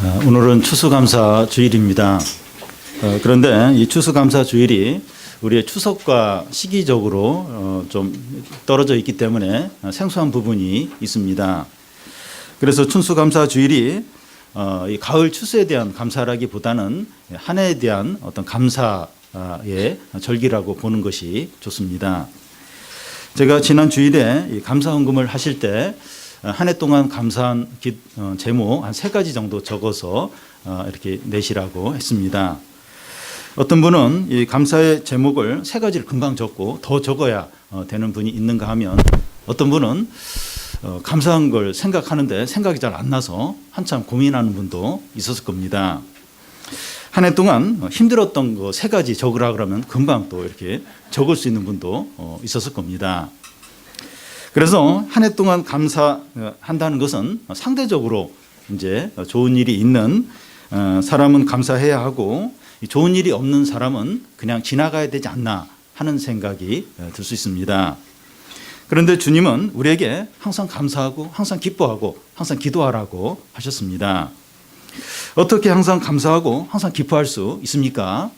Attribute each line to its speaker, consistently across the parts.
Speaker 1: 오늘은 추수감사 주일입니다. 그런데 이 추수감사 주일이 우리의 추석과 시기적으로 좀 떨어져 있기 때문에 생소한 부분이 있습니다. 그래서 추수감사 주일이 이 가을 추수에 대한 감사라기보다는 한 해에 대한 어떤 감사의 절기라고 보는 것이 좋습니다. 제가 지난 주일에 이 감사 헌금을 하실 때 한 해 동안 감사한 제목 한 3가지 정도 적어서 이렇게 내시라고 했습니다. 어떤 분은 이 감사의 제목을 3가지를 금방 적고 더 적어야 되는 분이 있는가 하면, 어떤 분은 감사한 걸 생각하는데 생각이 잘 안 나서 한참 고민하는 분도 있었을 겁니다. 한 해 동안 힘들었던 거 3가지 적으라 그러면 금방 또 이렇게 적을 수 있는 분도 있었을 겁니다. 그래서 한 해 동안 감사한다는 것은 상대적으로 이제 좋은 일이 있는 사람은 감사해야 하고, 좋은 일이 없는 사람은 그냥 지나가야 되지 않나 하는 생각이 들 수 있습니다. 그런데 주님은 우리에게 항상 감사하고 항상 기뻐하고 항상 기도하라고 하셨습니다. 어떻게 항상 감사하고 항상 기뻐할 수 있습니까?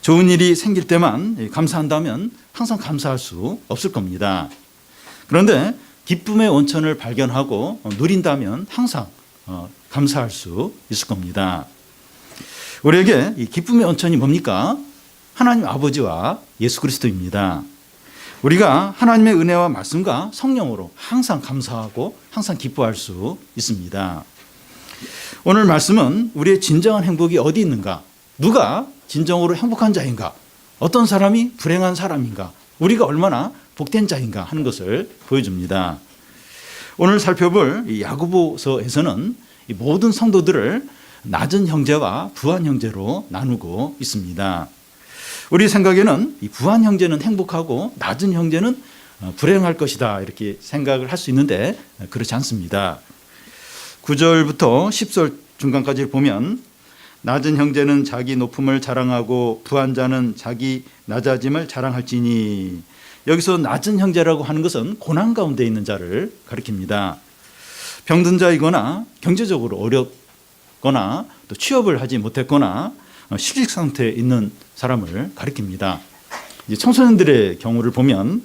Speaker 1: 좋은 일이 생길 때만 감사한다면 항상 감사할 수 없을 겁니다. 그런데 기쁨의 원천을 발견하고 누린다면 항상 감사할 수 있을 겁니다. 우리에게 이 기쁨의 원천이 뭡니까? 하나님 아버지와 예수 그리스도입니다. 우리가 하나님의 은혜와 말씀과 성령으로 항상 감사하고 항상 기뻐할 수 있습니다. 오늘 말씀은 우리의 진정한 행복이 어디 있는가? 누가 진정으로 행복한 자인가? 어떤 사람이 불행한 사람인가? 우리가 얼마나 복된 자인가 하는 것을 보여줍니다. 오늘 살펴볼 이 야고보서에서는 이 모든 성도들을 낮은 형제와 부한 형제로 나누고 있습니다. 우리 생각에는 이 부한 형제는 행복하고 낮은 형제는 불행할 것이다 이렇게 생각을 할 수 있는데 그렇지 않습니다. 9절부터 10절 중간까지 보면, 낮은 형제는 자기 높음을 자랑하고 부한 자는 자기 낮아짐을 자랑할지니. 여기서 낮은 형제라고 하는 것은 고난 가운데 있는 자를 가리킵니다. 병든 자이거나 경제적으로 어렵거나 또 취업을 하지 못했거나 실직 상태에 있는 사람을 가리킵니다. 이제 청소년들의 경우를 보면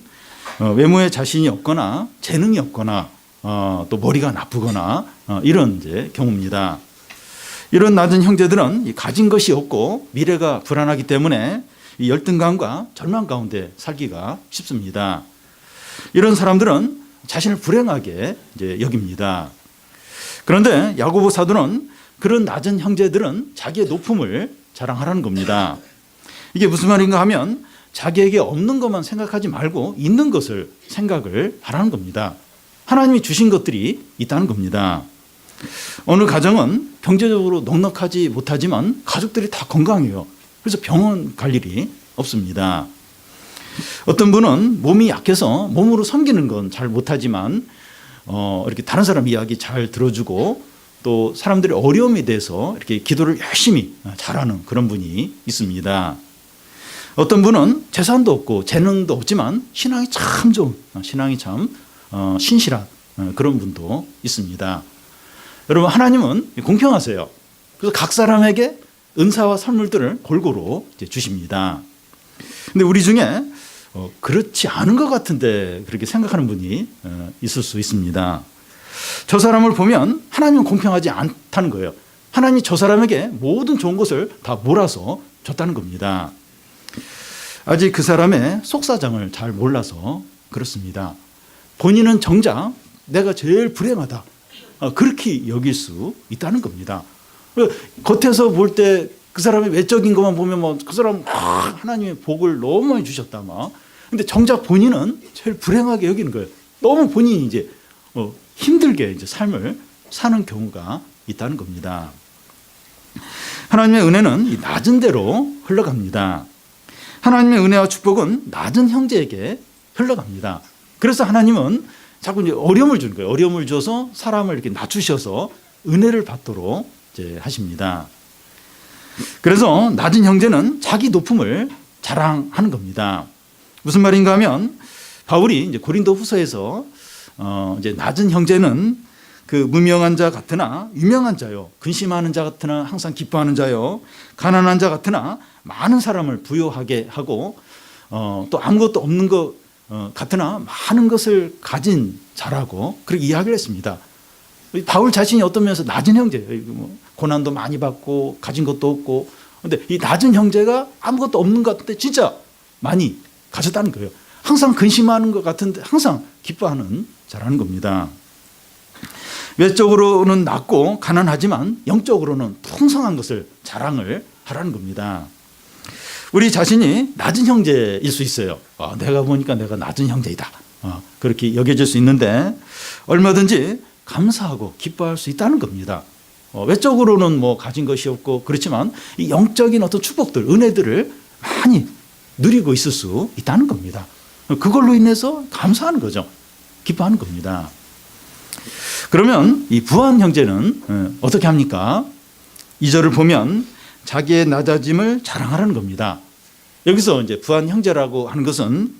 Speaker 1: 외모에 자신이 없거나 재능이 없거나 또 머리가 나쁘거나 이런 이제 경우입니다. 이런 낮은 형제들은 가진 것이 없고 미래가 불안하기 때문에 이 열등감과 절망 가운데 살기가 쉽습니다. 이런 사람들은 자신을 불행하게 이제 여깁니다. 그런데 야고보 사도는 그런 낮은 형제들은 자기의 높음을 자랑하라는 겁니다. 이게 무슨 말인가 하면, 자기에게 없는 것만 생각하지 말고 있는 것을 생각을 하라는 겁니다. 하나님이 주신 것들이 있다는 겁니다. 어느 가정은 경제적으로 넉넉하지 못하지만 가족들이 다 건강해요. 그래서 병원 갈 일이 없습니다. 어떤 분은 몸이 약해서 몸으로 섬기는 건 잘 못하지만 이렇게 다른 사람 이야기 잘 들어주고 또 사람들의 어려움에 대해서 이렇게 기도를 열심히 잘하는 그런 분이 있습니다. 어떤 분은 재산도 없고 재능도 없지만 신앙이 참 좋은, 신앙이 참 신실한 그런 분도 있습니다. 여러분, 하나님은 공평하세요. 그래서 각 사람에게 은사와 선물들을 골고루 주십니다. 근데 우리 중에 그렇지 않은 것 같은데 그렇게 생각하는 분이 있을 수 있습니다. 저 사람을 보면 하나님은 공평하지 않다는 거예요. 하나님이 저 사람에게 모든 좋은 것을 다 몰아서 줬다는 겁니다. 아직 그 사람의 속사정을 잘 몰라서 그렇습니다. 본인은 정작 내가 제일 불행하다, 그렇게 여길 수 있다는 겁니다. 겉에서 볼 때 그 사람의 외적인 것만 보면 그 사람 하나님의 복을 너무 많이 주셨다 근데 정작 본인은 제일 불행하게 여기는 거예요. 너무 본인이 이제 힘들게 이제 삶을 사는 경우가 있다는 겁니다. 하나님의 은혜는 이 낮은 대로 흘러갑니다. 하나님의 은혜와 축복은 낮은 형제에게 흘러갑니다. 그래서 하나님은 자꾸 이제 어려움을 주는 거예요. 어려움을 줘서 사람을 이렇게 낮추셔서 은혜를 받도록 이제 하십니다. 그래서 낮은 형제는 자기 높음을 자랑하는 겁니다. 무슨 말인가 하면, 바울이 이제 고린도 후서에서 이제 낮은 형제는 그 무명한 자 같으나 유명한 자요, 근심하는 자 같으나 항상 기뻐하는 자요, 가난한 자 같으나 많은 사람을 부유하게 하고 또 아무것도 없는 것 같으나 많은 것을 가진 자라고 그렇게 이야기를 했습니다. 바울 자신이 어떤 면에서 낮은 형제예요. 고난도 많이 받고 가진 것도 없고, 그런데 이 낮은 형제가 아무것도 없는 것 같은데 진짜 많이 가졌다는 거예요. 항상 근심하는 것 같은데 항상 기뻐하는 자라는 겁니다. 외적으로는 낮고 가난하지만 영적으로는 풍성한 것을 자랑을 하라는 겁니다. 우리 자신이 낮은 형제일 수 있어요. 내가 보니까 내가 낮은 형제이다. 그렇게 여겨질 수 있는데 얼마든지 감사하고 기뻐할 수 있다는 겁니다. 외적으로는 뭐 가진 것이 없고 그렇지만 이 영적인 어떤 축복들, 은혜들을 많이 누리고 있을 수 있다는 겁니다. 그걸로 인해서 감사하는 거죠. 기뻐하는 겁니다. 그러면 이 부한 형제는 어떻게 합니까? 2절을 보면 자기의 낮아짐을 자랑하라는 겁니다. 여기서 이제 부한 형제라고 하는 것은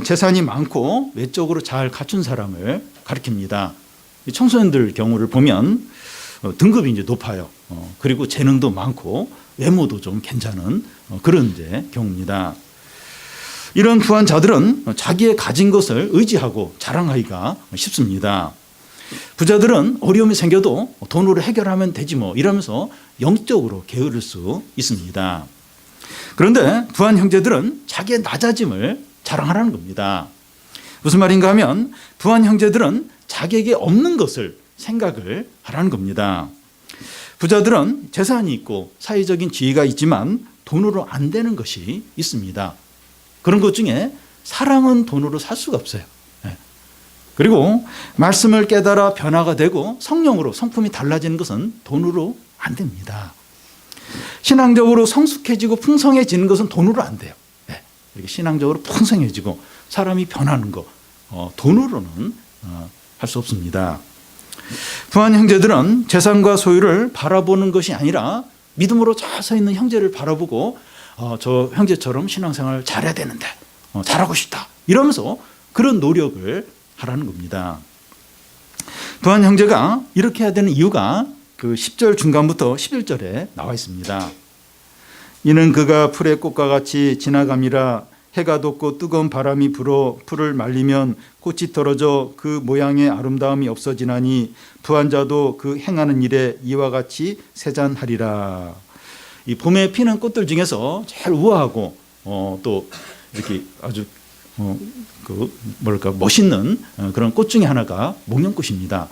Speaker 1: 재산이 많고 외적으로 잘 갖춘 사람을 가리킵니다. 청소년들 경우를 보면 등급이 이제 높아요. 그리고 재능도 많고 외모도 좀 괜찮은 그런 이제 경우입니다. 이런 부한 자들은 자기의 가진 것을 의지하고 자랑하기가 쉽습니다. 부자들은 어려움이 생겨도 돈으로 해결하면 되지 뭐 이러면서 영적으로 게으를 수 있습니다. 그런데 부한 형제들은 자기의 낮아짐을 자랑하라는 겁니다. 무슨 말인가 하면 부한 형제들은 자기에게 없는 것을 생각을 하라는 겁니다. 부자들은 재산이 있고 사회적인 지위가 있지만 돈으로 안 되는 것이 있습니다. 그런 것 중에 사랑은 돈으로 살 수가 없어요. 그리고 말씀을 깨달아 변화가 되고 성령으로 성품이 달라지는 것은 돈으로 안 됩니다. 신앙적으로 성숙해지고 풍성해지는 것은 돈으로 안 돼요. 이렇게 신앙적으로 풍성해지고 사람이 변하는 거 돈으로는 할 수 없습니다. 부한 형제들은 재산과 소유를 바라보는 것이 아니라 믿음으로 잘 서 있는 형제를 바라보고 저 형제처럼 신앙생활을 잘해야 되는데 잘하고 싶다 이러면서 그런 노력을 하라는 겁니다. 부한 형제가 이렇게 해야 되는 이유가 그 10절 중간부터 11절에 나와 있습니다. 이는 그가 풀의 꽃과 같이 지나감이라 해가 돋고 뜨거운 바람이 불어 풀을 말리면 꽃이 떨어져 그 모양의 아름다움이 없어지나니 부한 자도 그 행하는 일에 이와 같이 세잔하리라. 이 봄에 피는 꽃들 중에서 제일 우아하고 또 이렇게 아주 멋있는 그런 꽃 중에 하나가 목련꽃입니다.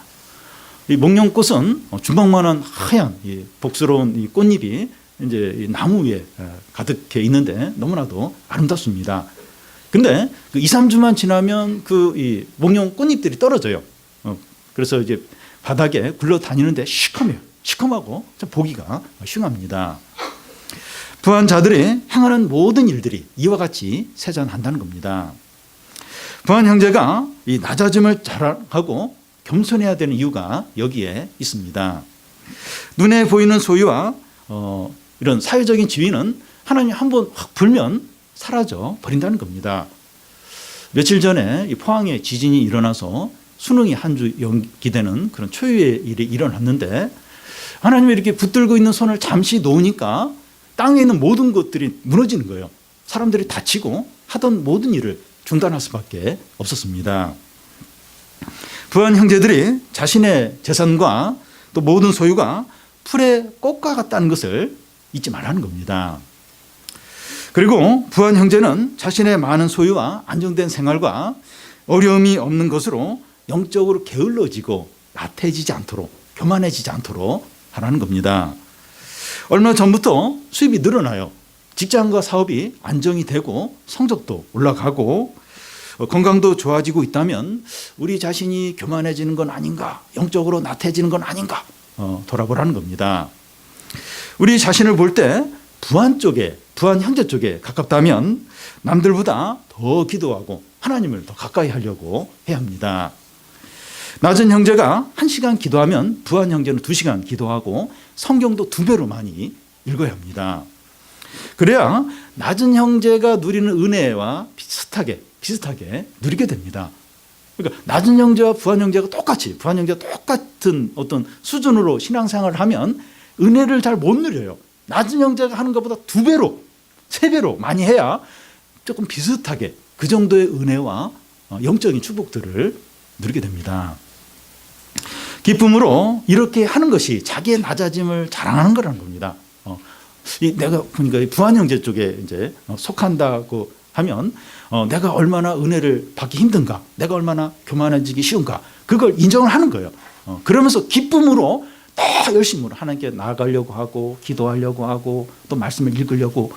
Speaker 1: 이 목련꽃은 주먹만한 하얀 복스러운 이 꽃잎이 이제 나무 위에 가득해 있는데 너무나도 아름답습니다. 근데 그 2, 3주만 지나면 그 목련 꽃잎들이 떨어져요. 그래서 이제 바닥에 굴러 다니는데 시커매요. 시커하고 보기가 흉합니다. 부한 자들이 행하는 모든 일들이 이와 같이 세잔한다는 겁니다. 부한 형제가 이 낮아짐을 자랑하고 겸손해야 되는 이유가 여기에 있습니다. 눈에 보이는 소유와 이런 사회적인 지위는 하나님 한번 확 불면 사라져 버린다는 겁니다. 며칠 전에 이 포항에 지진이 일어나서 수능이 한 주 연기되는 그런 초유의 일이 일어났는데 하나님이 이렇게 붙들고 있는 손을 잠시 놓으니까 땅에 있는 모든 것들이 무너지는 거예요. 사람들이 다치고 하던 모든 일을 중단할 수밖에 없었습니다. 부한 형제들이 자신의 재산과 또 모든 소유가 풀의 꽃과 같다는 것을 잊지 말라는 겁니다. 그리고 부한 형제는 자신의 많은 소유와 안정된 생활과 어려움이 없는 것으로 영적으로 게을러지고 나태해지지 않도록 교만해지지 않도록 하라는 겁니다. 얼마 전부터 수입이 늘어나요. 직장과 사업이 안정이 되고 성적도 올라가고 건강도 좋아지고 있다면 우리 자신이 교만해지는 건 아닌가, 영적으로 나태해지는 건 아닌가 돌아보라는 겁니다. 우리 자신을 볼 때 부한 쪽에, 부한 형제 쪽에 가깝다면 남들보다 더 기도하고 하나님을 더 가까이 하려고 해야 합니다. 낮은 형제가 1시간 기도하면 부한 형제는 2시간 기도하고 성경도 2배로 많이 읽어야 합니다. 그래야 낮은 형제가 누리는 은혜와 비슷하게 누리게 됩니다. 그러니까 낮은 형제와 부한 형제가 똑같이 부한 형제가 똑같은 어떤 수준으로 신앙생활을 하면 은혜를 잘 못 누려요. 낮은 형제가 하는 것보다 2배로 3배로 많이 해야 조금 비슷하게 그 정도의 은혜와 영적인 축복들을 누리게 됩니다. 기쁨으로 이렇게 하는 것이 자기의 낮아짐을 자랑하는 거라는 겁니다. 내가 보니까 부한 형제 쪽에 이제 속한다고 하면 내가 얼마나 은혜를 받기 힘든가, 내가 얼마나 교만해지기 쉬운가, 그걸 인정을 하는 거예요. 그러면서 기쁨으로 더 열심히 하나님께 나아가려고 하고 기도하려고 하고 또 말씀을 읽으려고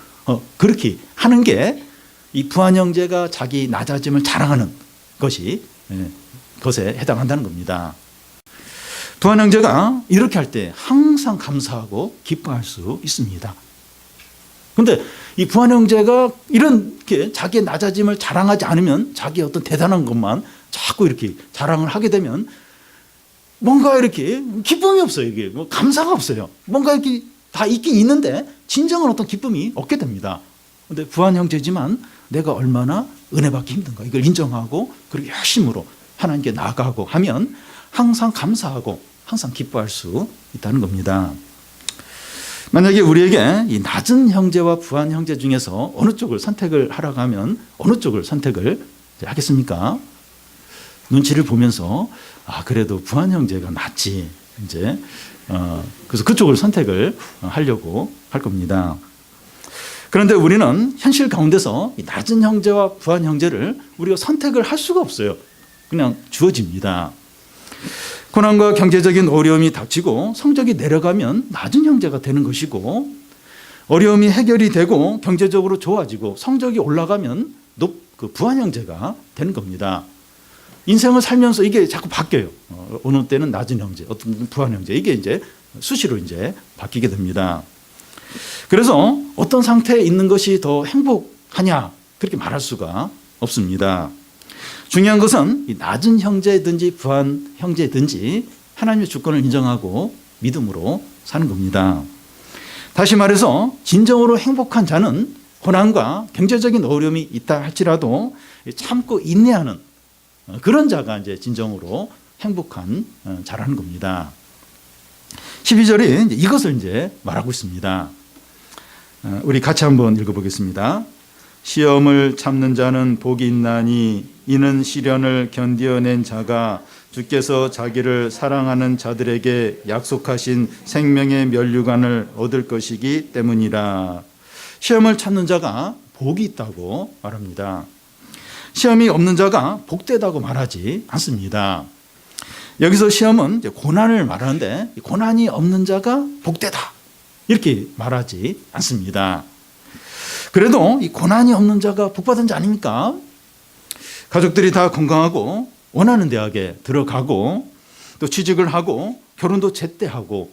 Speaker 1: 그렇게 하는 게 이 부한 형제가 자기 낮아짐을 자랑하는 것이 것에 해당한다는 겁니다. 부한 형제가 이렇게 할 때 항상 감사하고 기뻐할 수 있습니다. 그런데 이 부한 형제가 이렇게 자기의 낮아짐을 자랑하지 않으면, 자기의 어떤 대단한 것만 자꾸 이렇게 자랑을 하게 되면 뭔가 이렇게 기쁨이 없어요. 이게 뭐 감사가 없어요. 뭔가 이렇게 다 있긴 있는데 진정한 어떤 기쁨이 없게 됩니다. 그런데 부한 형제지만 내가 얼마나 은혜 받기 힘든가, 이걸 인정하고 그리고 열심으로 하나님께 나아가고 하면 항상 감사하고 항상 기뻐할 수 있다는 겁니다. 만약에 우리에게 이 낮은 형제와 부한 형제 중에서 어느 쪽을 선택을 하라고 하면 어느 쪽을 선택을 하겠습니까? 눈치를 보면서 그래도 부한 형제가 낫지, 이제 그래서 그쪽을 선택을 하려고 할 겁니다. 그런데 우리는 현실 가운데서 이 낮은 형제와 부한 형제를 우리가 선택을 할 수가 없어요. 그냥 주어집니다. 고난과 경제적인 어려움이 닥치고 성적이 내려가면 낮은 형제가 되는 것이고, 어려움이 해결이 되고 경제적으로 좋아지고 성적이 올라가면 부한 형제가 되는 겁니다. 인생을 살면서 이게 자꾸 바뀌어요. 어느 때는 낮은 형제, 어떤 때는 부한 형제, 이게 이제 수시로 이제 바뀌게 됩니다. 그래서 어떤 상태에 있는 것이 더 행복하냐, 그렇게 말할 수가 없습니다. 중요한 것은 이 낮은 형제든지 부한 형제든지 하나님의 주권을 인정하고 믿음으로 사는 겁니다. 다시 말해서 진정으로 행복한 자는 고난과 경제적인 어려움이 있다 할지라도 참고 인내하는 그런 자가 이제 진정으로 행복한 자라는 겁니다. 12절이 이것을 이제 말하고 있습니다. 우리 같이 한번 읽어보겠습니다. 시험을 참는 자는 복이 있나니 이는 시련을 견디어낸 자가 주께서 자기를 사랑하는 자들에게 약속하신 생명의 면류관을 얻을 것이기 때문이라. 시험을 참는 자가 복이 있다고 말합니다. 시험이 없는 자가 복되다고 말하지 않습니다. 여기서 시험은 이제 고난을 말하는데 고난이 없는 자가 복되다 이렇게 말하지 않습니다. 그래도 이 고난이 없는 자가 복받은 자 아닙니까? 가족들이 다 건강하고 원하는 대학에 들어가고 또 취직을 하고 결혼도 제때 하고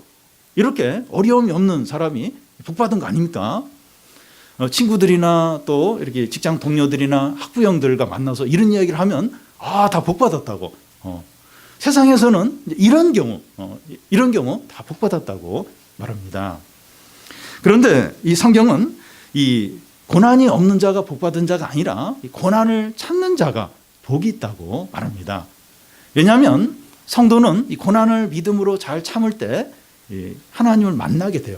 Speaker 1: 이렇게 어려움이 없는 사람이 복받은 거 아닙니까? 친구들이나 또 이렇게 직장 동료들이나 학부형들과 만나서 이런 이야기를 하면 다 복받았다고. 세상에서는 이런 경우 다 복받았다고 말합니다. 그런데 이 성경은 이 고난이 없는 자가 복받은 자가 아니라 이 고난을 참는 자가 복이 있다고 말합니다. 왜냐하면 성도는 이 고난을 믿음으로 잘 참을 때 하나님을 만나게 돼요.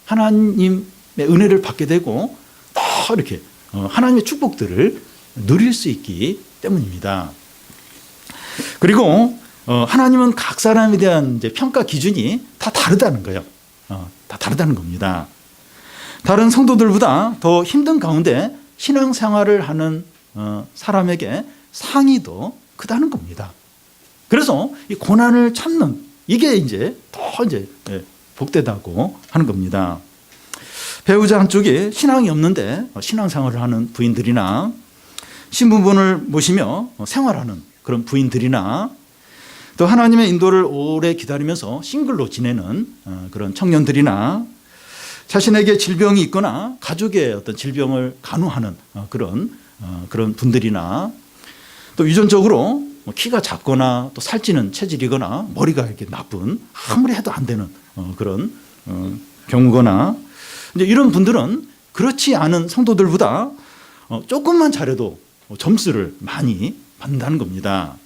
Speaker 1: 하나님의 은혜를 받게 되고 더 이렇게 하나님의 축복들을 누릴 수 있기 때문입니다. 그리고 하나님은 각 사람에 대한 이제 평가 기준이 다 다르다는 거예요. 다 다르다는 겁니다. 다른 성도들보다 더 힘든 가운데 신앙생활을 하는 사람에게 상이 더 크다는 겁니다. 그래서 이 고난을 참는 이게 이제 더 이제 복되다고 하는 겁니다. 배우자 한쪽에 신앙이 없는데 신앙생활을 하는 부인들이나 신부분을 모시며 생활하는 그런 부인들이나 또 하나님의 인도를 오래 기다리면서 싱글로 지내는 그런 청년들이나 자신에게 질병이 있거나 가족의 어떤 질병을 간호하는 그런 분들이나 또 유전적으로 키가 작거나 또 살찌는 체질이거나 머리가 이렇게 나쁜 아무리 해도 안 되는 그런 경우거나 이제 이런 분들은 그렇지 않은 성도들보다 조금만 잘해도 점수를 많이 받는다는 겁니다.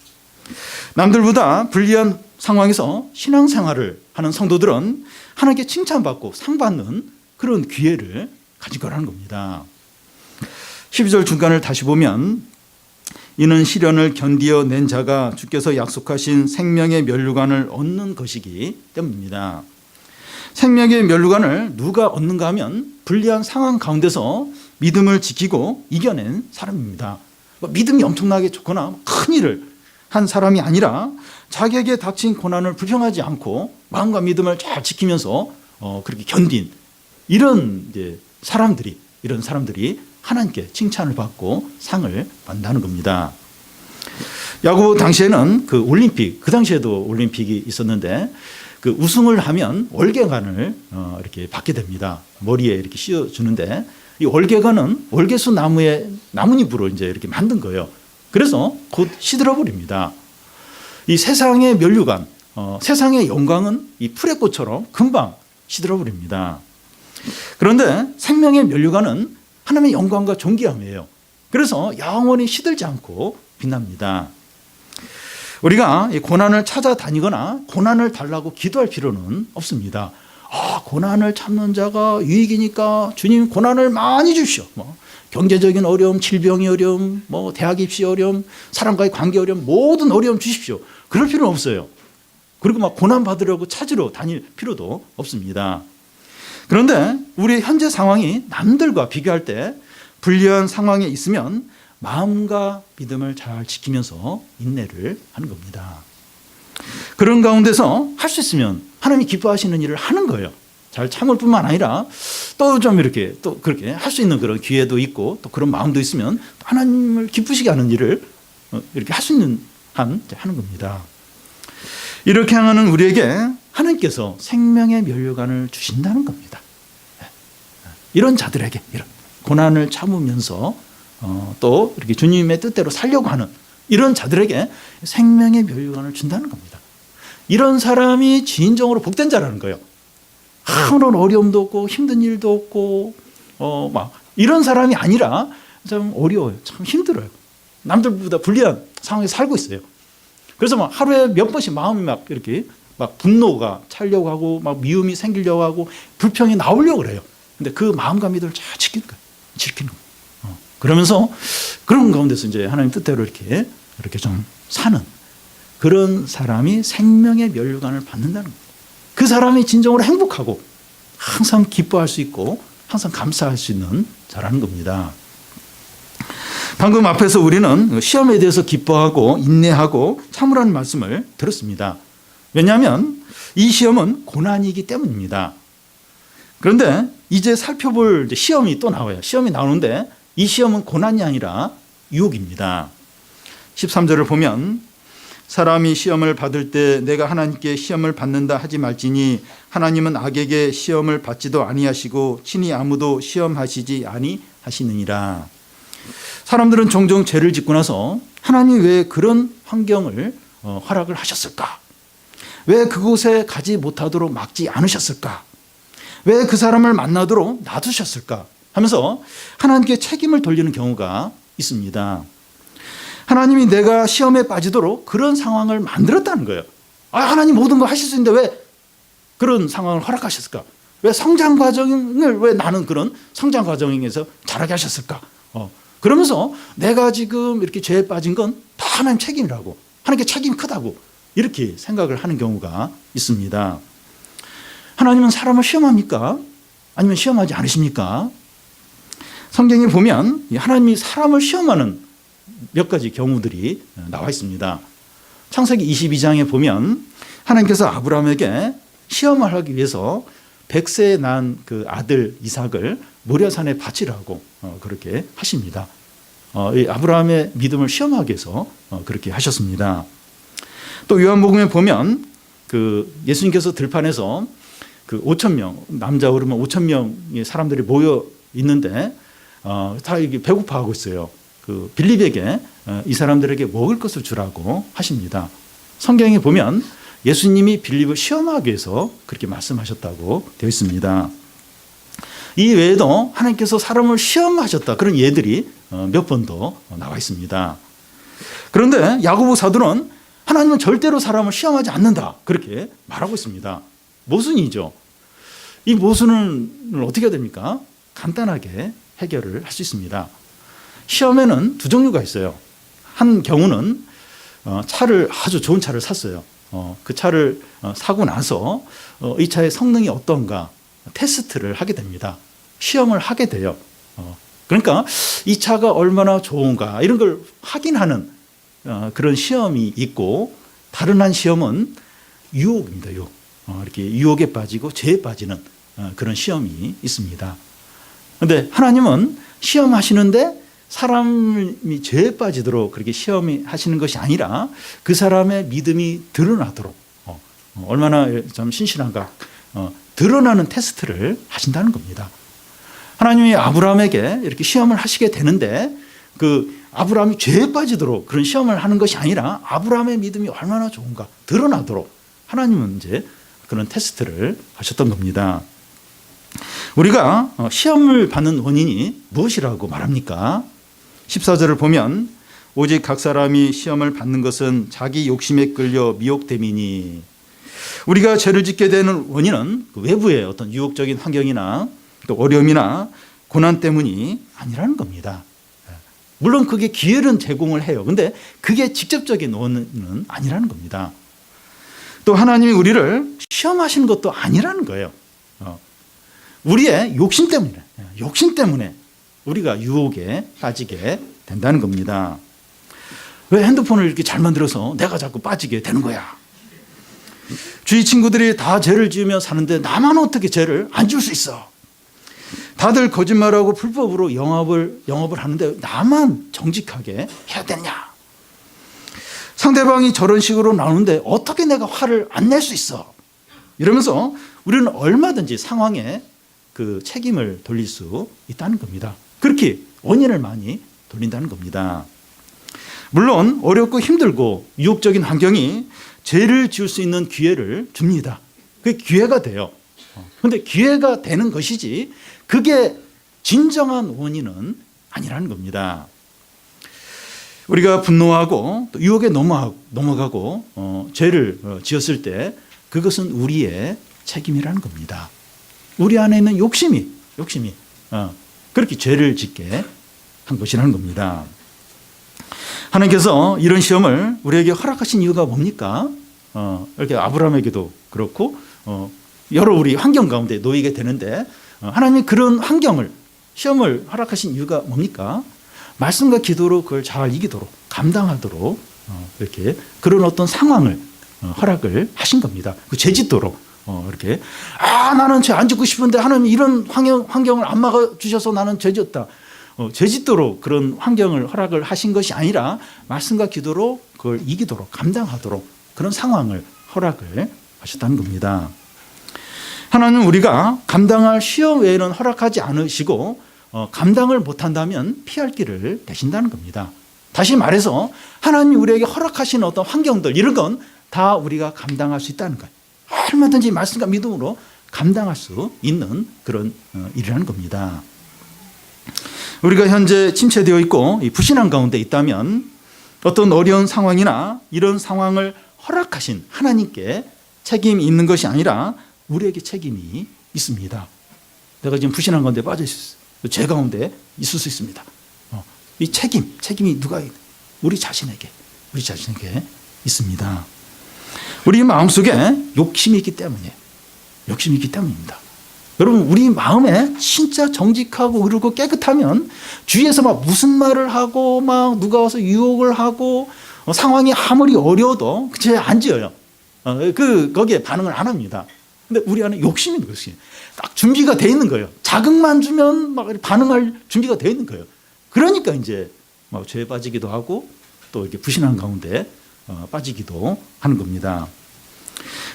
Speaker 1: 남들보다 불리한 상황에서 신앙생활을 하는 성도들은 하나님께 칭찬받고 상받는 그런 기회를 가진 거라는 겁니다. 12절 중간을 다시 보면 이는 시련을 견디어 낸 자가 주께서 약속하신 생명의 면류관을 얻는 것이기 때문입니다. 생명의 면류관을 누가 얻는가 하면 불리한 상황 가운데서 믿음을 지키고 이겨낸 사람입니다. 믿음이 엄청나게 좋거나 큰 일을 한 사람이 아니라 자기에게 닥친 고난을 불평하지 않고 마음과 믿음을 잘 지키면서 그렇게 견딘 이런 사람들이 하나님께 칭찬을 받고 상을 받는다는 겁니다. 야구 당시에는 그 당시에도 올림픽이 있었는데 그 우승을 하면 월계관을 이렇게 받게 됩니다. 머리에 이렇게 씌워주는데 이 월계관은 월계수 나무의 나뭇잎으로 이제 이렇게 만든 거예요. 그래서 곧 시들어 버립니다. 이 세상의 면류관, 세상의 영광은 이 풀의 꽃처럼 금방 시들어 버립니다. 그런데 생명의 면류관은 하나님의 영광과 존귀함이에요. 그래서 영원히 시들지 않고 빛납니다. 우리가 이 고난을 찾아다니거나 고난을 달라고 기도할 필요는 없습니다. 고난을 참는 자가 유익이니까 주님 고난을 많이 주시오. 경제적인 어려움, 질병의 어려움, 대학 입시 어려움, 사람과의 관계 어려움, 모든 어려움 주십시오. 그럴 필요는 없어요. 그리고 막 고난 받으려고 찾으러 다닐 필요도 없습니다. 그런데 우리 현재 상황이 남들과 비교할 때 불리한 상황에 있으면 마음과 믿음을 잘 지키면서 인내를 하는 겁니다. 그런 가운데서 할 수 있으면 하나님이 기뻐하시는 일을 하는 거예요. 잘 참을 뿐만 아니라 또 좀 이렇게 또 그렇게 할 수 있는 그런 기회도 있고 또 그런 마음도 있으면 하나님을 기쁘시게 하는 일을 이렇게 할 수 있는 한 하는 겁니다. 이렇게 하는 우리에게 하나님께서 생명의 면류관을 주신다는 겁니다. 이런 자들에게 이런 고난을 참으면서 또 이렇게 주님의 뜻대로 살려고 하는 이런 자들에게 생명의 면류관을 준다는 겁니다. 이런 사람이 진정으로 복된 자라는 거예요. 아무런 어려움도 없고 힘든 일도 없고 이런 사람이 아니라 참 어려워요. 참 힘들어요. 남들보다 불리한 상황에 살고 있어요. 그래서 하루에 몇 번씩 마음이 이렇게 분노가 차려고 하고 미움이 생기려고 하고 불평이 나오려고 그래요. 근데 그 마음과 믿음을 잘 지키는 거예요. 그러면서 그런 가운데서 이제 하나님 뜻대로 이렇게 좀 사는 그런 사람이 생명의 면류관을 받는다는 거예요. 그 사람이 진정으로 행복하고 항상 기뻐할 수 있고 항상 감사할 수 있는 자라는 겁니다. 방금 앞에서 우리는 시험에 대해서 기뻐하고 인내하고 참으라는 말씀을 들었습니다. 왜냐하면 이 시험은 고난이기 때문입니다. 그런데 이제 살펴볼 시험이 또 나와요. 시험이 나오는데 이 시험은 고난이 아니라 유혹입니다. 13절을 보면 사람이 시험을 받을 때 내가 하나님께 시험을 받는다 하지 말지니 하나님은 악에게 시험을 받지도 아니하시고 친히 아무도 시험하시지 아니하시느니라. 사람들은 종종 죄를 짓고 나서 하나님 왜 그런 환경을 허락을 하셨을까? 왜 그곳에 가지 못하도록 막지 않으셨을까? 왜 그 사람을 만나도록 놔두셨을까? 하면서 하나님께 책임을 돌리는 경우가 있습니다. 하나님이 내가 시험에 빠지도록 그런 상황을 만들었다는 거예요. 하나님 모든 거 하실 수 있는데 왜 그런 상황을 허락하셨을까? 왜 성장 과정을 왜 나는 그런 성장 과정에서 자라게 하셨을까? 그러면서 내가 지금 이렇게 죄에 빠진 건 다 하나님 책임이라고, 하나님께 책임이 크다고 이렇게 생각을 하는 경우가 있습니다. 하나님은 사람을 시험합니까? 아니면 시험하지 않으십니까? 성경에 보면 하나님이 사람을 시험하는 몇 가지 경우들이 나와 있습니다. 창세기 22장에 보면 하나님께서 아브라함에게 시험을 하기 위해서 100세에 난 그 아들 이삭을 모리아산에 바치라고 그렇게 하십니다. 이 아브라함의 믿음을 시험하기 위해서 그렇게 하셨습니다. 또 요한복음에 보면 그 예수님께서 들판에서 그 5,000명, 남자 어르면 5,000명의 사람들이 모여 있는데 다 이게 배고파하고 있어요. 그 빌립에게 이 사람들에게 먹을 것을 주라고 하십니다. 성경에 보면 예수님이 빌립을 시험하기 위해서 그렇게 말씀하셨다고 되어 있습니다. 이 외에도 하나님께서 사람을 시험하셨다 그런 예들이 몇 번 더 나와 있습니다. 그런데 야고보 사도는 하나님은 절대로 사람을 시험하지 않는다. 그렇게 말하고 있습니다. 모순이죠. 이 모순을 어떻게 해야 됩니까? 간단하게 해결을 할 수 있습니다. 시험에는 두 종류가 있어요. 한 경우는 차를 아주 좋은 차를 샀어요. 그 차를 사고 나서 이 차의 성능이 어떤가 테스트를 하게 됩니다. 시험을 하게 돼요. 그러니까 이 차가 얼마나 좋은가 이런 걸 확인하는 그런 시험이 있고, 다른 한 시험은 유혹입니다. 이렇게 유혹에 빠지고 죄에 빠지는 그런 시험이 있습니다. 그런데 하나님은 시험하시는데 사람이 죄에 빠지도록 그렇게 시험하시는 것이 아니라 그 사람의 믿음이 드러나도록 얼마나 좀 신실한가 드러나는 테스트를 하신다는 겁니다. 하나님이 아브라함에게 이렇게 시험을 하시게 되는데 그 아브라함이 죄에 빠지도록 그런 시험을 하는 것이 아니라 아브라함의 믿음이 얼마나 좋은가 드러나도록 하나님은 이제 그런 테스트를 하셨던 겁니다. 우리가 시험을 받는 원인이 무엇이라고 말합니까? 14절을 보면 오직 각 사람이 시험을 받는 것은 자기 욕심에 끌려 미혹됨이니, 우리가 죄를 짓게 되는 원인은 그 외부의 어떤 유혹적인 환경이나 또 어려움이나 고난 때문이 아니라는 겁니다. 물론 그게 기회는 제공을 해요. 근데 그게 직접적인 원인은 아니라는 겁니다. 또 하나님이 우리를 시험하시는 것도 아니라는 거예요. 우리의 욕심 때문에 우리가 유혹에 빠지게 된다는 겁니다. 왜 핸드폰을 이렇게 잘 만들어서 내가 자꾸 빠지게 되는 거야? 주위 친구들이 다 죄를 지으며 사는데 나만 어떻게 죄를 안 지을 수 있어? 다들 거짓말하고 불법으로 영업을 하는데 나만 정직하게 해야 되냐? 상대방이 저런 식으로 나오는데 어떻게 내가 화를 안 낼 수 있어? 이러면서 우리는 얼마든지 상황에 그 책임을 돌릴 수 있다는 겁니다. 그렇게 원인을 많이 돌린다는 겁니다. 물론 어렵고 힘들고 유혹적인 환경이 죄를 지을 수 있는 기회를 줍니다. 그게 기회가 돼요. 그런데 기회가 되는 것이지 그게 진정한 원인은 아니라는 겁니다. 우리가 분노하고 또 유혹에 넘어가고 죄를 지었을 때 그것은 우리의 책임이라는 겁니다. 우리 안에 있는 욕심이 그렇게 죄를 짓게 한 것이라는 겁니다. 하나님께서 이런 시험을 우리에게 허락하신 이유가 뭡니까? 이렇게 아브라함에게도 그렇고 여러 우리 환경 가운데 놓이게 되는데 하나님이 그런 시험을 허락하신 이유가 뭡니까? 말씀과 기도로 그걸 잘 이기도록 감당하도록 이렇게 그런 어떤 상황을 허락을 하신 겁니다. 그 죄짓도록 이렇게 나는 죄 안 짓고 싶은데 하나님 이런 환경을 안 막아 주셔서 나는 죄짓다. 죄짓도록 그런 환경을 허락을 하신 것이 아니라 말씀과 기도로 그걸 이기도록 감당하도록 그런 상황을 허락을 하셨다는 겁니다. 하나님은 우리가 감당할 시험 외에는 허락하지 않으시고 감당을 못한다면 피할 길을 내신다는 겁니다. 다시 말해서 하나님이 우리에게 허락하신 어떤 환경들 이런 건 다 우리가 감당할 수 있다는 거예요. 얼마든지 말씀과 믿음으로 감당할 수 있는 그런 일이라는 겁니다. 우리가 현재 침체되어 있고 불신앙 가운데 있다면 어떤 어려운 상황이나 이런 상황을 허락하신 하나님께 책임이 있는 것이 아니라 우리에게 책임이 있습니다. 내가 지금 불신앙 가운데 빠져 있어요. 죄 가운데 있을 수 있습니다. 이 책임이 누가 우리 자신에게 있습니다. 우리 마음속에 욕심이 있기 때문입니다. 여러분 우리 마음에 진짜 정직하고 의롭고 깨끗하면 주위에서 막 무슨 말을 하고 막 누가 와서 유혹을 하고 상황이 아무리 어려워도 죄 안 지어요. 거기에 반응을 안 합니다. 근데 우리 안에 욕심이 있는 것이 딱 준비가 돼 있는 거예요. 자극만 주면 막 반응할 준비가 돼 있는 거예요. 그러니까 이제 막 죄에 빠지기도 하고 또 이렇게 불신앙 가운데 빠지기도 하는 겁니다.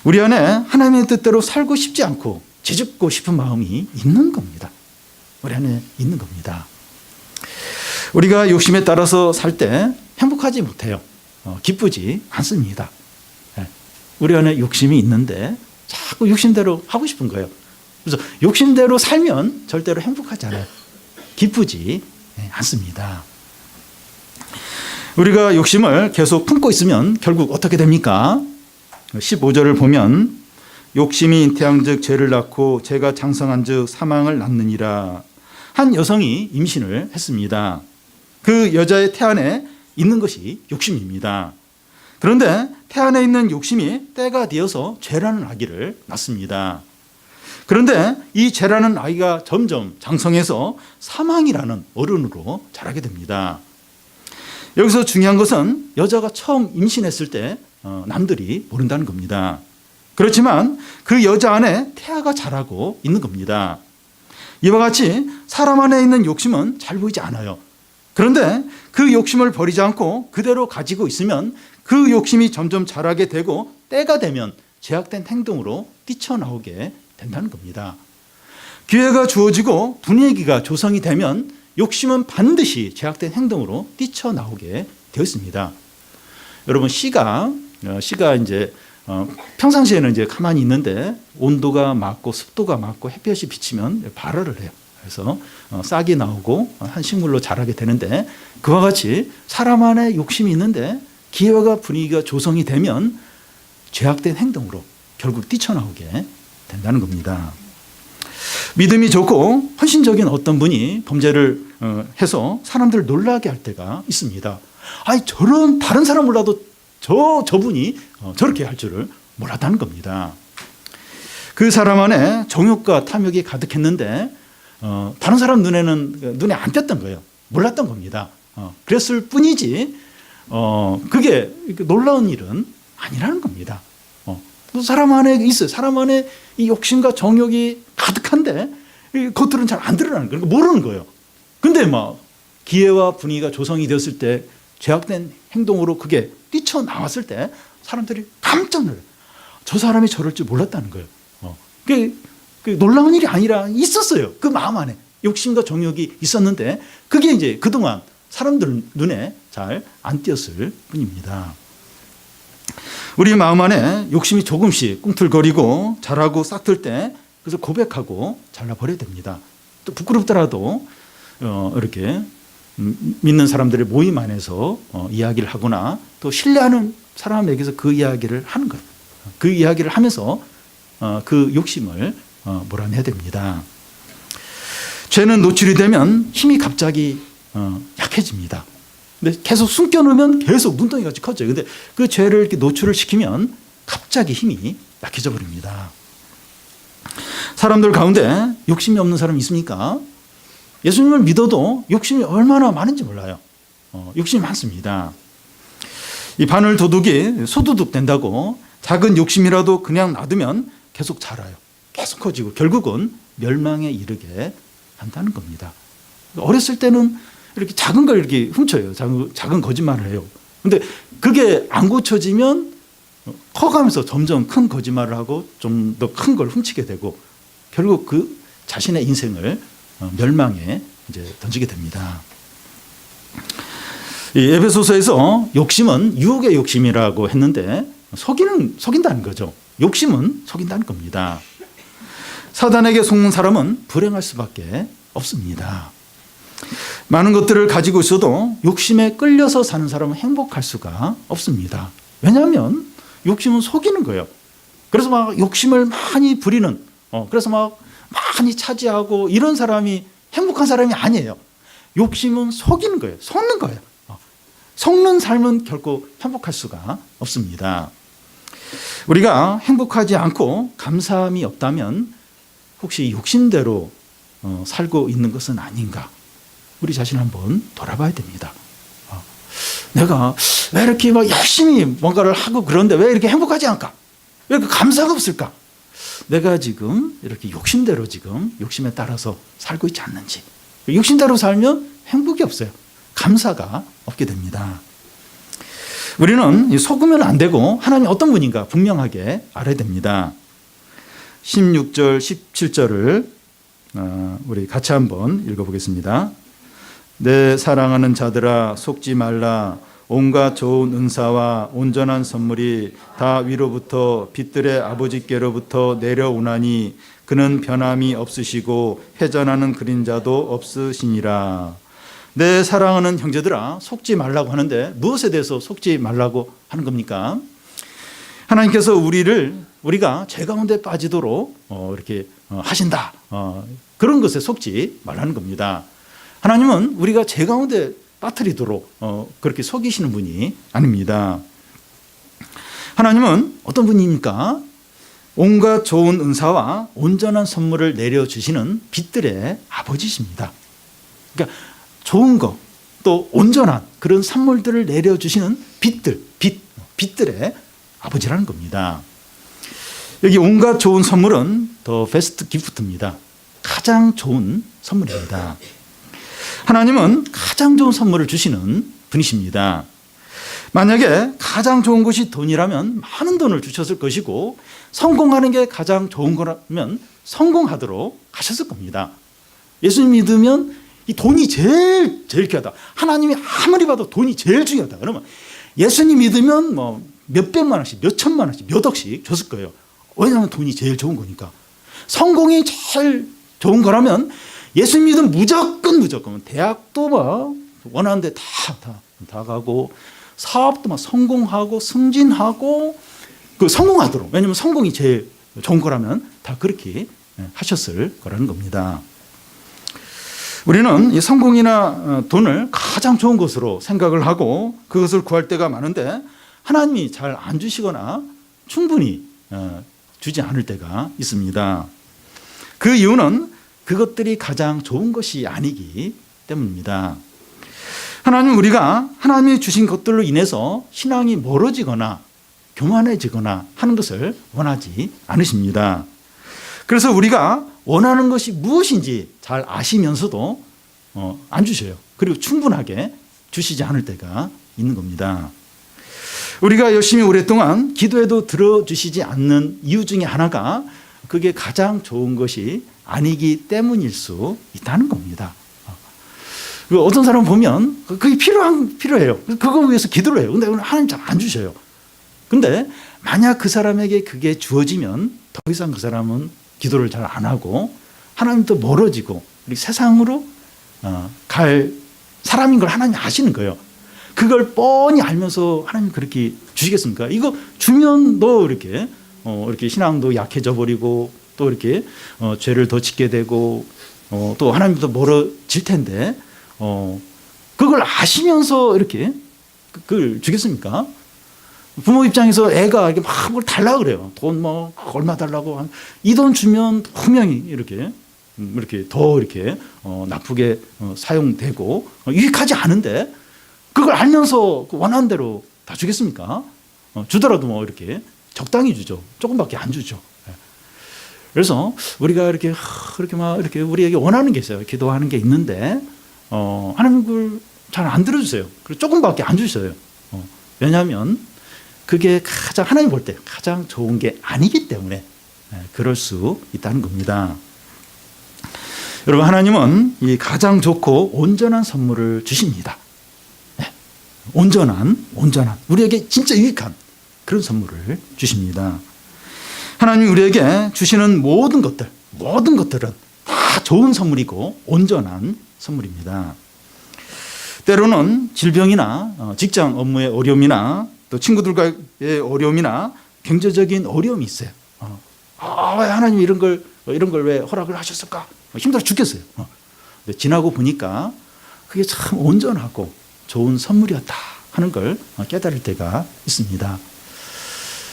Speaker 1: 우리 안에 하나님의 뜻대로 살고 싶지 않고 죄짓고 싶은 마음이 있는 겁니다. 우리 안에 있는 겁니다. 우리가 욕심에 따라서 살 때 행복하지 못해요. 기쁘지 않습니다. 우리 안에 욕심이 있는데 자꾸 욕심대로 하고 싶은 거예요. 그래서 욕심대로 살면 절대로 행복하지 않아요. 기쁘지 않습니다. 우리가 욕심을 계속 품고 있으면 결국 어떻게 됩니까? 15절을 보면 욕심이 잉태한즉 죄를 낳고 죄가 장성한즉 사망을 낳느니라. 한 여성이 임신을 했습니다. 그 여자의 태 안에 있는 것이 욕심입니다. 그런데 태 안에 있는 욕심이 때가 되어서 죄라는 아기를 낳습니다. 그런데 이 죄라는 아이가 점점 장성해서 사망이라는 어른으로 자라게 됩니다. 여기서 중요한 것은 여자가 처음 임신했을 때 남들이 모른다는 겁니다. 그렇지만 그 여자 안에 태아가 자라고 있는 겁니다. 이와 같이 사람 안에 있는 욕심은 잘 보이지 않아요. 그런데 그 욕심을 버리지 않고 그대로 가지고 있으면 그 욕심이 점점 자라게 되고 때가 되면 죄악된 행동으로 뛰쳐나오게 된다는 겁니다. 기회가 주어지고 분위기가 조성이 되면 욕심은 반드시 죄악된 행동으로 뛰쳐나오게 되어 있습니다. 여러분 씨가 이제 평상시에는 이제 가만히 있는데 온도가 맞고 습도가 맞고 햇볕이 비치면 발화를 해요. 그래서 싹이 나오고 한 식물로 자라게 되는데 그와 같이 사람 안에 욕심이 있는데 기회가 분위기가 조성이 되면 죄악된 행동으로 결국 뛰쳐나오게 된다는 겁니다. 믿음이 좋고 헌신적인 어떤 분이 범죄를 해서 사람들을 놀라게 할 때가 있습니다. 아니 저런 다른 사람 몰라도 저분이 저렇게 할 줄을 몰랐다는 겁니다. 그 사람 안에 정욕과 탐욕이 가득했는데 다른 사람 눈에 안 띄었던 거예요. 몰랐던 겁니다. 그랬을 뿐이지 그게 놀라운 일은 아니라는 겁니다. 사람 안에 있어요. 사람 안에 이 욕심과 정욕이 가득한데 겉으로는 잘 안 드러나는 거예요. 모르는 거예요. 근데 막 기회와 분위기가 조성이 되었을 때 죄악된 행동으로 그게 뛰쳐나왔을 때 사람들이 깜짝 놀라요. 저 사람이 저럴 줄 몰랐다는 거예요. 그게 놀라운 일이 아니라 있었어요. 그 마음 안에 욕심과 정욕이 있었는데 그게 이제 그동안 사람들 눈에 잘 안 띄었을 뿐입니다. 우리 마음 안에 욕심이 조금씩 꿈틀거리고 자라고 싹틀 때 그래서 고백하고 잘라버려야 됩니다. 또 부끄럽더라도 이렇게 믿는 사람들의 모임 안에서 이야기를 하거나 또 신뢰하는 사람에게서 그 이야기를 하는 거예요. 그 이야기를 하면서 그 욕심을 몰아내야 됩니다. 죄는 노출이 되면 힘이 갑자기 약해집니다. 근데 계속 숨겨놓으면 계속 눈덩이가 커져요. 근데 그 죄를 이렇게 노출을 시키면 갑자기 힘이 약해져 버립니다. 사람들 가운데 욕심이 없는 사람이 있습니까? 예수님을 믿어도 욕심이 얼마나 많은지 몰라요. 욕심이 많습니다. 이 바늘 도둑이 소도둑 된다고 작은 욕심이라도 그냥 놔두면 계속 자라요. 계속 커지고 결국은 멸망에 이르게 한다는 겁니다. 어렸을 때는 이렇게 작은 걸 이렇게 훔쳐요. 작은 거짓말을 해요. 근데 그게 안 고쳐지면 커가면서 점점 큰 거짓말을 하고 좀 더 큰 걸 훔치게 되고 결국 그 자신의 인생을 멸망에 이제 던지게 됩니다. 이 에베소서에서 욕심은 유혹의 욕심이라고 했는데 속인다는 거죠. 욕심은 속인다는 겁니다. 사단에게 속는 사람은 불행할 수밖에 없습니다. 많은 것들을 가지고 있어도 욕심에 끌려서 사는 사람은 행복할 수가 없습니다. 왜냐하면 욕심은 속이는 거예요. 그래서 막 욕심을 많이 부리는 그래서 막 많이 차지하고 이런 사람이 행복한 사람이 아니에요. 욕심은 속이는 거예요. 속는 거예요. 속는 삶은 결코 행복할 수가 없습니다. 우리가 행복하지 않고 감사함이 없다면 혹시 욕심대로 살고 있는 것은 아닌가? 우리 자신을 한번 돌아봐야 됩니다. 내가 왜 이렇게 막 열심히 뭔가를 하고 그런데 왜 이렇게 행복하지 않을까? 왜 이렇게 감사가 없을까? 내가 지금 이렇게 욕심대로 지금 욕심에 따라서 살고 있지 않는지. 욕심대로 살면 행복이 없어요. 감사가 없게 됩니다. 우리는 속으면 안 되고 하나님 어떤 분인가 분명하게 알아야 됩니다. 16절, 17절을 우리 같이 한번 읽어보겠습니다. 내 사랑하는 자들아 속지 말라. 온갖 좋은 은사와 온전한 선물이 다 위로부터 빛들의 아버지께로부터 내려오나니 그는 변함이 없으시고 회전하는 그림자도 없으시니라. 내 사랑하는 형제들아 속지 말라고 하는데 무엇에 대해서 속지 말라고 하는 겁니까? 하나님께서 우리가 죄 가운데 빠지도록 이렇게 하신다. 그런 것에 속지 말라는 겁니다. 하나님은 우리가 죄 가운데 빠뜨리도록 그렇게 속이시는 분이 아닙니다. 하나님은 어떤 분입니까? 온갖 좋은 은사와 온전한 선물을 내려주시는 빛들의 아버지십니다. 그러니까 좋은 것, 또 온전한 그런 선물들을 내려주시는 빛들의 아버지라는 겁니다. 여기 온갖 좋은 선물은 더 베스트 기프트입니다. 가장 좋은 선물입니다. 하나님은 가장 좋은 선물을 주시는 분이십니다. 만약에 가장 좋은 것이 돈이라면 많은 돈을 주셨을 것이고 성공하는 게 가장 좋은 거라면 성공하도록 하셨을 겁니다. 예수님 믿으면 이 돈이 제일 귀하다. 하나님이 아무리 봐도 돈이 제일 중요하다. 그러면 예수님 믿으면 뭐 몇백만 원씩, 몇천만 원씩, 몇 억씩 줬을 거예요. 왜냐하면 돈이 제일 좋은 거니까. 성공이 제일 좋은 거라면 예수님 믿으면 무조건 대학도 막 원하는 데 다 가고 사업도 막 성공하고 승진하고 성공하도록. 왜냐하면 성공이 제일 좋은 거라면 다 그렇게 하셨을 거라는 겁니다. 우리는 이 성공이나 돈을 가장 좋은 것으로 생각을 하고 그것을 구할 때가 많은데 하나님이 잘 안 주시거나 충분히 주지 않을 때가 있습니다. 그 이유는 그것들이 가장 좋은 것이 아니기 때문입니다. 하나님, 우리가 하나님이 주신 것들로 인해서 신앙이 멀어지거나 교만해지거나 하는 것을 원하지 않으십니다. 그래서 우리가 원하는 것이 무엇인지 잘 아시면서도 안 주셔요. 그리고 충분하게 주시지 않을 때가 있는 겁니다. 우리가 열심히 오랫동안 기도해도 들어주시지 않는 이유 중에 하나가 그게 가장 좋은 것이 아니기 때문일 수 있다는 겁니다. 어떤 사람 보면 그게 필요해요. 그거 위해서 기도를 해요. 근데 하나님 잘 안 주셔요. 근데 만약 그 사람에게 그게 주어지면 더 이상 그 사람은 기도를 잘 안 하고 하나님도 멀어지고 세상으로 갈 사람인 걸 하나님 아시는 거예요. 그걸 뻔히 알면서 하나님 그렇게 주시겠습니까? 이거 주면 너 이렇게 신앙도 약해져 버리고 또 이렇게 죄를 더 짓게 되고 또 하나님도 멀어질 텐데 그걸 아시면서 이렇게 그걸 주겠습니까? 부모 입장에서 애가 이렇게 막 뭘 달라고 그래요. 돈 뭐 얼마 달라고 이 돈 주면 분명히 이렇게 더 이렇게 나쁘게 사용되고 유익하지 않은데 그걸 알면서 원하는 대로 다 주겠습니까? 주더라도 뭐 이렇게 적당히 주죠. 조금밖에 안 주죠. 그래서 우리가 이렇게 우리에게 원하는 게 있어요. 기도하는 게 있는데 하나님 그걸 잘 안 들어주세요. 그리고 조금밖에 안 주셔요. 왜냐하면 그게 하나님 볼 때 가장 좋은 게 아니기 때문에 그럴 수 있다는 겁니다. 여러분, 하나님은 이 가장 좋고 온전한 선물을 주십니다. 온전한 우리에게 진짜 유익한 그런 선물을 주십니다. 하나님 우리에게 주시는 모든 것들은 다 좋은 선물이고 온전한 선물입니다. 때로는 질병이나 직장 업무의 어려움이나 또 친구들과의 어려움이나 경제적인 어려움이 있어요. 왜 하나님 이런 걸 왜 허락을 하셨을까? 힘들어 죽겠어요. 근데 지나고 보니까 그게 참 온전하고 좋은 선물이었다 하는 걸 깨달을 때가 있습니다.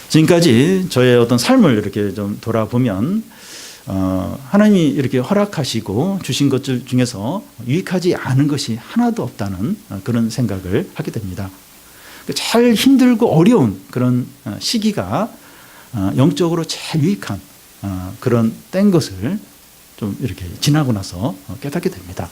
Speaker 1: 지금까지 저의 어떤 삶을 이렇게 좀 돌아보면 하나님이 이렇게 허락하시고 주신 것들 중에서 유익하지 않은 것이 하나도 없다는 그런 생각을 하게 됩니다. 제일 힘들고 어려운 그런 시기가 영적으로 제일 유익한 그런 땐 것을 좀 이렇게 지나고 나서 깨닫게 됩니다.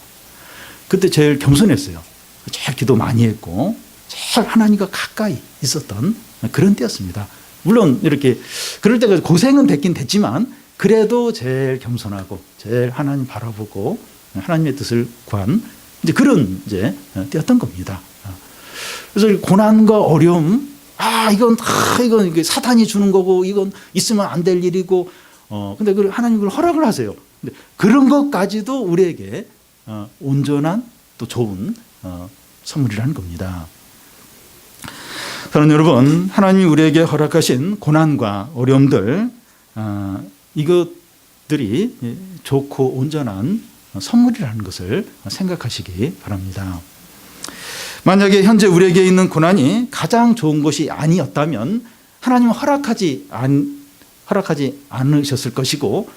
Speaker 1: 그때 제일 겸손했어요. 제일 기도 많이 했고 제일 하나님과 가까이 있었던 그런 때였습니다. 물론 이렇게 그럴 때가 고생은 됐긴 됐지만 그래도 제일 겸손하고 제일 하나님 바라보고 하나님의 뜻을 구한 그런 때였던 겁니다. 그래서 고난과 어려움, 이건 이게 사탄이 주는 거고 이건 있으면 안 될 일이고, 근데 하나님 그걸 허락을 하세요. 근데 그런 것까지도 우리에게 온전한 또 좋은 선물이라는 겁니다. 사랑하는 여러분, 하나님이 우리에게 허락하신 고난과 어려움들, 이것들이 좋고 온전한 선물이라는 것을 생각하시기 바랍니다. 만약에 현재 우리에게 있는 고난이 가장 좋은 것이 아니었다면 하나님은 허락하지 않으셨을 것이고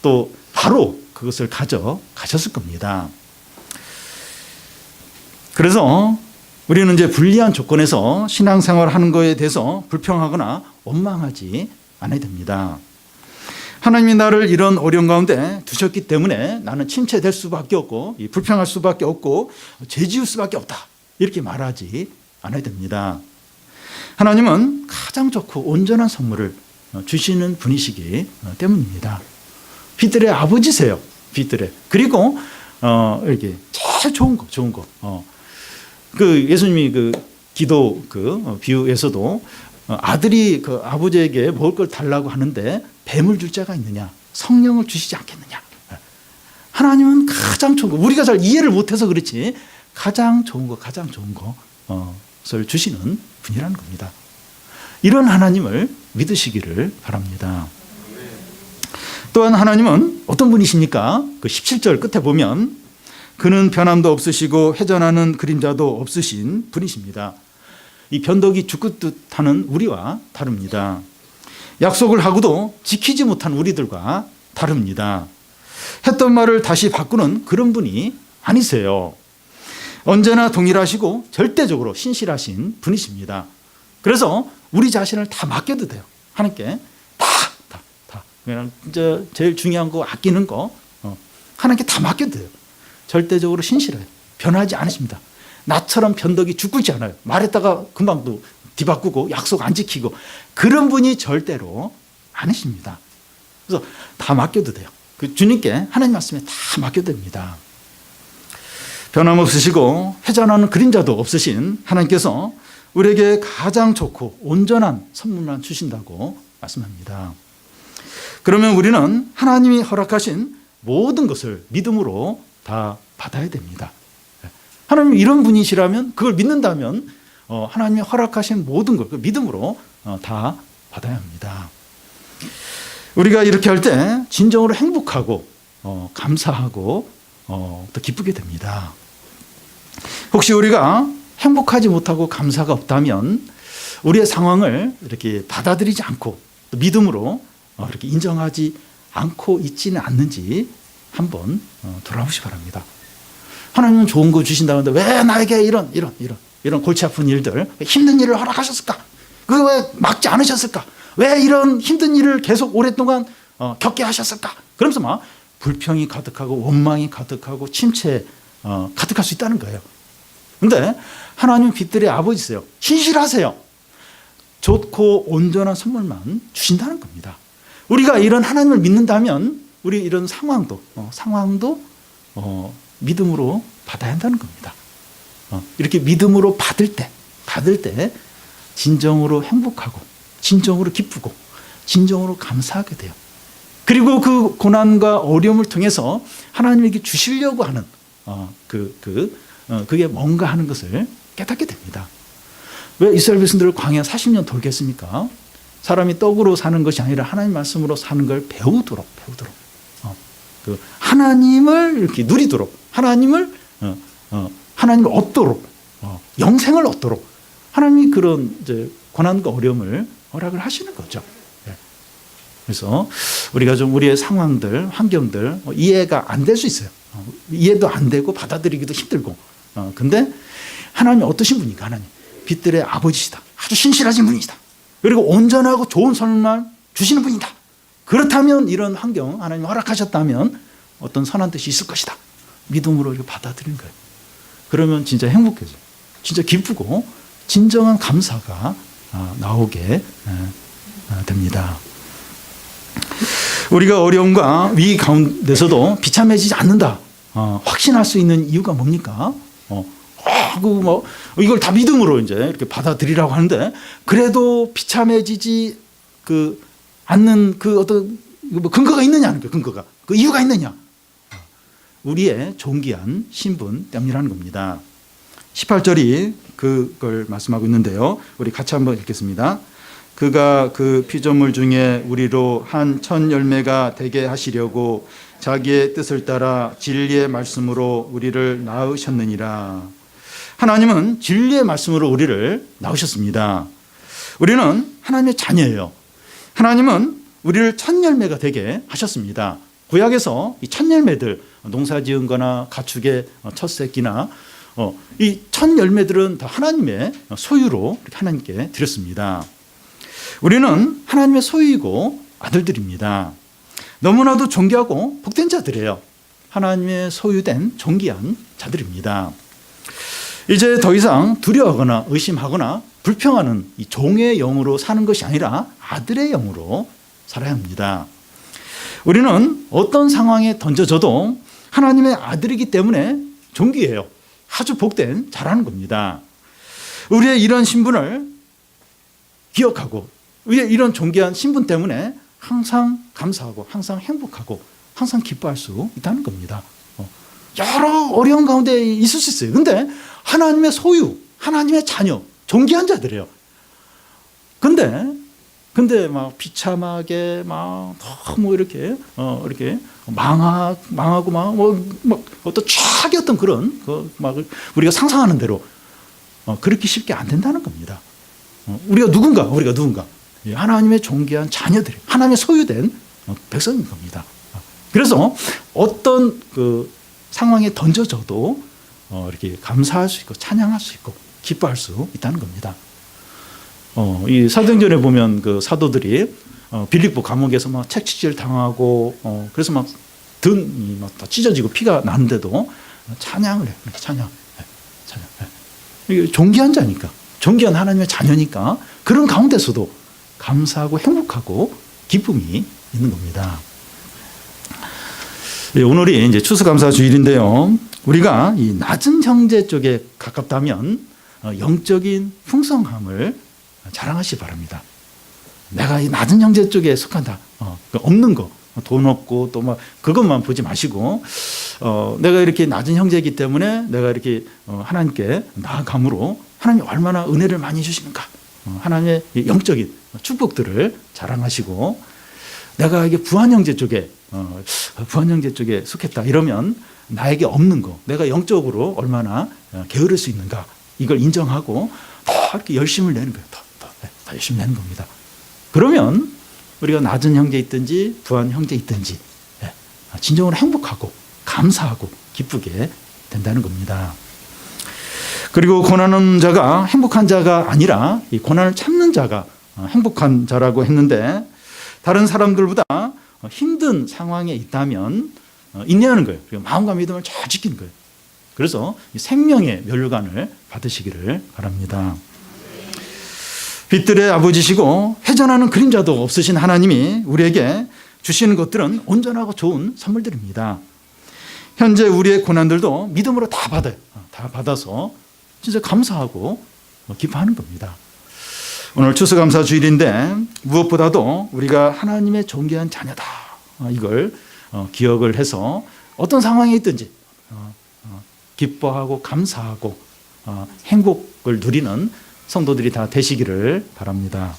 Speaker 1: 또 바로 그것을 가져가셨을 겁니다. 그래서 우리는 이제 불리한 조건에서 신앙생활을 하는 것에 대해서 불평하거나 원망하지 않아야 됩니다. 하나님이 나를 이런 어려운 가운데 두셨기 때문에 나는 침체될 수밖에 없고 불평할 수밖에 없고 죄지을 수밖에 없다, 이렇게 말하지 않아야 됩니다. 하나님은 가장 좋고 온전한 선물을 주시는 분이시기 때문입니다. 빛들의 아버지세요. 빛들의. 그리고 이렇게 제일 좋은 거. 그 예수님이 그 기도 비유에서도 아들이 그 아버지에게 먹을 걸 달라고 하는데 뱀을 줄 자가 있느냐, 성령을 주시지 않겠느냐. 하나님은 가장 좋은 거, 우리가 잘 이해를 못해서 그렇지 가장 좋은 것을 주시는 분이라는 겁니다. 이런 하나님을 믿으시기를 바랍니다. 또한 하나님은 어떤 분이십니까? 그 17절 끝에 보면 그는 변함도 없으시고 회전하는 그림자도 없으신 분이십니다. 이 변덕이 죽듯 하는 우리와 다릅니다. 약속을 하고도 지키지 못한 우리들과 다릅니다. 했던 말을 다시 바꾸는 그런 분이 아니세요. 언제나 동일하시고 절대적으로 신실하신 분이십니다. 그래서 우리 자신을 다 맡겨도 돼요. 하나님께 다. 그냥 이제 제일 중요한 거, 아끼는 거 하나님께 다 맡겨도 돼요. 절대적으로 신실해요. 변하지 않으십니다. 나처럼 변덕이 죽지 않아요. 말했다가 금방 또 뒤바꾸고 약속 안 지키고 그런 분이 절대로 아니십니다. 그래서 다 맡겨도 돼요. 그 주님께, 하나님 말씀에 다 맡겨도 됩니다. 변함없으시고 회전하는 그림자도 없으신 하나님께서 우리에게 가장 좋고 온전한 선물만 주신다고 말씀합니다. 그러면 우리는 하나님이 허락하신 모든 것을 믿음으로 다 받아야 됩니다. 하나님이 이런 분이시라면, 그걸 믿는다면 하나님이 허락하신 모든 걸 믿음으로 다 받아야 합니다. 우리가 이렇게 할 때 진정으로 행복하고 감사하고 또 기쁘게 됩니다. 혹시 우리가 행복하지 못하고 감사가 없다면 우리의 상황을 이렇게 받아들이지 않고 또 믿음으로 이렇게 인정하지 않고 있지는 않는지 한번 돌아보시기 바랍니다. 하나님은 좋은 거 주신다는데 왜 나에게 이런 골치 아픈 일들, 힘든 일을 허락하셨을까? 그거 왜 막지 않으셨을까? 왜 이런 힘든 일을 계속 오랫동안 겪게 하셨을까? 그러면서 막 불평이 가득하고 원망이 가득하고 침체 가득할 수 있다는 거예요. 그런데 하나님은 빛들의 아버지세요. 신실하세요. 좋고 온전한 선물만 주신다는 겁니다. 우리가 이런 하나님을 믿는다면 우리 이런 상황도 믿음으로 받아야 한다는 겁니다. 이렇게 믿음으로 받을 때 진정으로 행복하고 진정으로 기쁘고 진정으로 감사하게 돼요. 그리고 그 고난과 어려움을 통해서 하나님에게 주시려고 하는 그게 뭔가 하는 것을 깨닫게 됩니다. 왜 이스라엘 백성들을 광야 40년 돌게 했습니까? 사람이 떡으로 사는 것이 아니라 하나님 말씀으로 사는 걸 배우도록 하나님을 이렇게 누리도록 하나님을 얻도록 영생을 얻도록 하나님이 그런 이제 고난과 어려움을 허락을 하시는 거죠. 그래서 우리가 좀 우리의 상황들, 환경들 이해가 안 될 수 있어요. 이해도 안 되고 받아들이기도 힘들고. 근데 하나님이 어떠신 분인가? 하나님 빛들의 아버지시다. 아주 신실하신 분이시다. 그리고 온전하고 좋은 선물만 주시는 분이다. 그렇다면 이런 환경 하나님이 허락하셨다면 어떤 선한 뜻이 있을 것이다. 믿음으로 이렇게 받아들이는 거예요. 그러면 진짜 행복해져요. 진짜 기쁘고 진정한 감사가 나오게 됩니다. 우리가 어려움과 위기 가운데서도 비참해지지 않는다. 확신할 수 있는 이유가 뭡니까? 이걸 다 믿음으로 이제 이렇게 받아들이라고 하는데 그래도 비참해지지 않는 그 어떤 근거가 있느냐? 그 이유가 있느냐? 우리의 존귀한 신분 때문이라는 겁니다. 18절이 그걸 말씀하고 있는데요. 우리 같이 한번 읽겠습니다. 그가 그 피조물 중에 우리로 한 첫 열매가 되게 하시려고 자기의 뜻을 따라 진리의 말씀으로 우리를 낳으셨느니라. 하나님은 진리의 말씀으로 우리를 낳으셨습니다. 우리는 하나님의 자녀예요. 하나님은 우리를 첫 열매가 되게 하셨습니다. 구약에서 이 첫 열매들, 농사 지은 거나 가축의 첫 새끼나 이 첫 열매들은 다 하나님의 소유로 이렇게 하나님께 드렸습니다. 우리는 하나님의 소유이고 아들들입니다. 너무나도 존귀하고 복된 자들이에요. 하나님의 소유된 존귀한 자들입니다. 이제 더 이상 두려워하거나 의심하거나 불평하는 이 종의 영으로 사는 것이 아니라 아들의 영으로 살아야 합니다. 우리는 어떤 상황에 던져져도 하나님의 아들이기 때문에 존귀해요. 아주 복된 자라는 겁니다. 우리의 이런 신분을 기억하고 우리의 이런 존귀한 신분 때문에 항상 감사하고 항상 행복하고 항상 기뻐할 수 있다는 겁니다. 여러 어려운 가운데 있을 수 있어요. 근데 하나님의 소유, 하나님의 자녀, 존귀한 자들이에요. 근데 막 비참하게 막 너무 이렇게 망하고 막 어떤 최악의 어떤 그런 막 우리가 상상하는 대로 그렇게 쉽게 안 된다는 겁니다. 우리가 누군가 하나님의 존귀한 자녀들이 하나님의 소유된 백성인 겁니다. 그래서 어떤 그 상황에 던져져도 이렇게 감사할 수 있고 찬양할 수 있고 기뻐할 수 있다는 겁니다. 이 사도행전에 보면 그 사도들이 빌립보 감옥에서 막 채찍질 당하고 그래서 막 등이 막 다 찢어지고 피가 나는데도 찬양을 해요. 찬양. 이게 존귀한 자니까, 존귀한 하나님의 자녀니까 그런 가운데서도 감사하고 행복하고 기쁨이 있는 겁니다. 오늘이 이제 추수감사 주일인데요. 우리가 이 낮은 형제 쪽에 가깝다면 영적인 풍성함을 자랑하시기 바랍니다. 내가 이 낮은 형제 쪽에 속한다. 없는 거, 돈 없고 또 막 그것만 보지 마시고 내가 이렇게 낮은 형제이기 때문에 내가 이렇게 하나님께 나아감으로 하나님이 얼마나 은혜를 많이 주시는가. 하나님의 영적인 축복들을 자랑하시고 내가 이게 부한 형제 쪽에 속했다 이러면 나에게 없는 거, 내가 영적으로 얼마나 게으를 수 있는가 이걸 인정하고 더 이렇게 열심을 내는 거예요. 더 열심히 내는 겁니다. 그러면 우리가 낮은 형제 있든지 부한 형제 있든지 진정으로 행복하고 감사하고 기쁘게 된다는 겁니다. 그리고 고난하는 자가 행복한 자가 아니라 이 고난을 참는 자가 행복한 자라고 했는데 다른 사람들보다 힘든 상황에 있다면 인내하는 거예요. 그리고 마음과 믿음을 잘 지키는 거예요. 그래서 생명의 멸류관을 받으시기를 바랍니다. 빛들의 아버지시고 회전하는 그림자도 없으신 하나님이 우리에게 주시는 것들은 온전하고 좋은 선물들입니다. 현재 우리의 고난들도 믿음으로 다 받아요. 다 받아서 진짜 감사하고 기뻐하는 겁니다. 오늘 추수감사 주일인데 무엇보다도 우리가 하나님의 존귀한 자녀다. 이걸 기억을 해서 어떤 상황에 있든지 기뻐하고 감사하고 행복을 누리는 성도들이 다 되시기를 바랍니다.